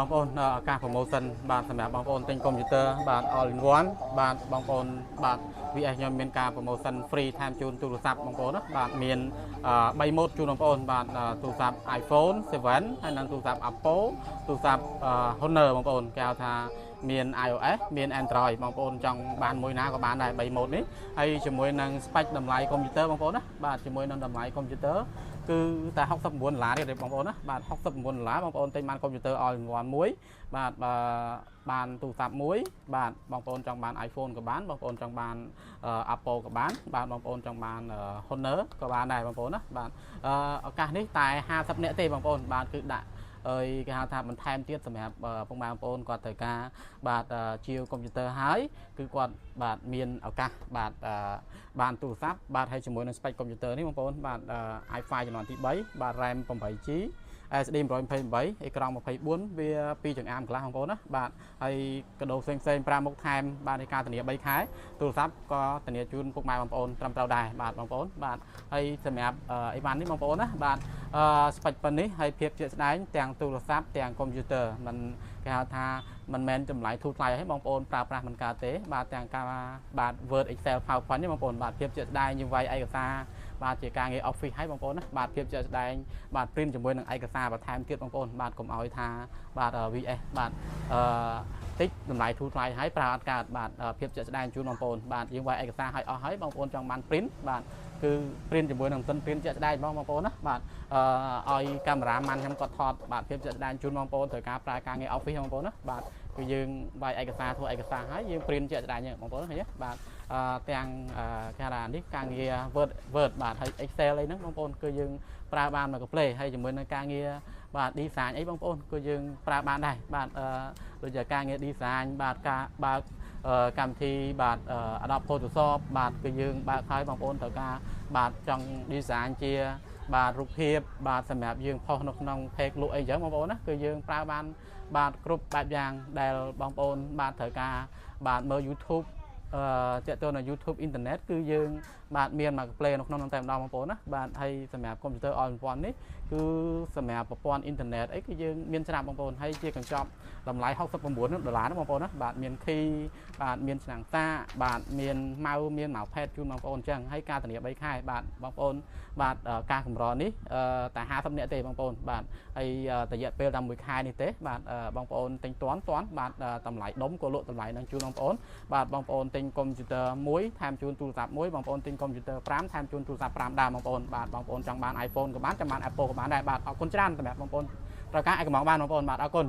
បងប្អូនការ promotion បាទសម្រាប់បងប្អូនទិញ computer បាទ all in one បាទបងប្អូនបាទ VS ខ្ញុំមានការ promotion free ថែមជូនទូរស័ព្ទបងប្អូនណាបាទមាន3 mode ជូនបងប្អូនបាទទូរស័ព្ទ iPhone 7 ហើយនិងទូរស័ព្ទ Apple ទូរស័ព្ទ Honor បងប្អូនគេហៅថាមាន iOS មាន Android បងប្អូនចង់បានមួយណាក៏បានដែរ3 mode នេះហើយជាមួយនឹង spec តម្លៃ computer បងប្អូនណាបាទជាមួយនឹងតម្លៃ computer គឺតែ$69ទេបងប្អូនណាបាទ$69បងប្អូនទិញបានកុំព្យូទ័រ all in one មួយបាទបានទូរស័ព្ទមួយបាទបងប្អូនចង់បាន iPhone ក៏បានបងប្អូនចង់បាន Apple ក៏បានបាទបងប្អូនចង់បាន Honor ក៏បានដែរបងប្អូនណាបាទឱកាសនេះតែ50នាក់ទេបងប្អូនបាទគឺដាក់ហើយគេហៅថាបន្ថែមទៀតសម្រាប់ពុកម៉ែបងប្អូនគាត់ត្រូវការបាទជាវកុំព្យូទ័រហើយគឺគាត់បាទមានឱកាសបាទបានទូរស័ព្ទបាទហើយជាមួយនឹង spec កុំព្យូទ័រនេះបងប្អូនបាទ i5 ជំនាន់ទី3បាទ RAM 8GB SD 128អេក្រង់24វា2ចង្អាមកន្លះបងប្អូនណាបាទហើយកាដូផ្សេង5មុខថែមបាទនៃការធានា3ខែទូរស័ព្ទក៏ធានាជូនពុកម៉ែបងប្អូនត្រឹមត្រូវដែរបាទបងប្អូនបាទហើយសម្រាប់អីវ៉ាន់នេះបងប្អូនណាបាទស្ពេចប៉ុណ្នេះហើយភាពជាក់ស្ដែងទាំងទូរស័ព្ទទាំងកុំព្យូទ័រมันគេហៅថាមិនមែនចម្លែកធូរថ្លៃទេបងប្អូនប្រើប្រាស់មិនកើតទេបាទទាំងការបាទ Word Excel PowerPoint នេះបងប្អូនបាទភាពជាក់ស្ដែងយើងវាយឯកសារបាទជាការងារ Office ឲ្យបងប្អូនណាបាទភាពជាក់ស្ដែងបាទ print ជាមួយនឹងឯកសារបន្ថែមទៀតបងប្អូនបាទកុំឲ្យថាបាទ VS បាទតិចតម្លៃធូរថ្លៃឲ្យប្រើអត់កើតបាទភាពជាក់ស្ដែងជូនបងប្អូនបាទយើងវាយឯកសារឲ្យអស់ហើយបងប្អូនចង់បាន print បាទគឺ print ជាមួយនឹងសិន print ជាក់ស្ដែងបងប្អូនណាបាទឲ្យកាមេរ៉ាម៉ាន់ខ្ញុំគាត់ថតបាទភាពជាក់ស្ដែងជូនបងប្អូនត្រូវការប្រើការងារ Office បងប្អូនណាបាទគឺយើងវាយឯកសារធ្វើឯកសារហើយយើង print ជាក់ស្ដែងបងប្អូនឃើញទេបាទទាំងគេថានេះការងារ Word បាទហើយ Excel អីហ្នឹងបងប្អូនគឺយើងប្រើបានមក play ហើយជាមួយនឹងការងារបាទ design អីបងប្អូនគឺយើងប្រើបានដែរបាទដូចជាការងារ design បាទការបើកកម្មវិធីបាទ Adobe Photoshop បាទគឺយើងបើកឲ្យបងប្អូនត្រូវការបាទចង់ design ជាបាទរូបភាពបាទសម្រាប់យើងផុសនៅក្នុង page លក់អីចឹងបងប្អូនណាគឺយើងប្រើបានបាទគ្រប់បែបយ៉ាងដែលបងប្អូនបាទត្រូវការបាទមើល YouTube តាក់ទងនឹង YouTube អ៊ីនធឺណិតគឺយើងបាទមានមក play នៅក្នុងនោះតែម្ដងបងប្អូនណាបាទហើយសម្រាប់កុំព្យូទ័រ all in one នេះគឺសម្រាប់ប្រព័ន្ធអ៊ីនធឺណិតអីគឺយើងមានច្រើនបងប្អូនហើយជាកញ្ចប់តម្លៃ$69ណាបងប្អូនណាបាទមាន key បាទមានឆ្នាំងសាបាទមានម៉ៅមានម៉ៅផេតជូនបងប្អូនអញ្ចឹងហើយការធានា3ខែបាទបងប្អូនបាទការកម្រនេះតែ50នាក់ទេបងប្អូនបាទហើយរយៈពេលតែ1ខែនេះទេបាទបងប្អូនទិញតាន់បាទតម្លៃដុំក៏លក់តម្លៃនឹងជូនបងប្អូនបាទបងប្អូនទិញកុំព្យូទ័រ1ថែមជូនទូរស័ព្ទ1បងប្អូនទិញកុំព្យូទ័រ5ថែមជូនទូរស័ព្ទ5ដែរបងប្អូនបាទបងប្អូនចង់បាន iPhone ក៏បានចង់បាន Apple ក៏បានដែរបាទអរគុណច្រើនសម្រាប់បងប្អូនត្រូវការឲ្យកំងបានបងប្អូនបាទអរគុណ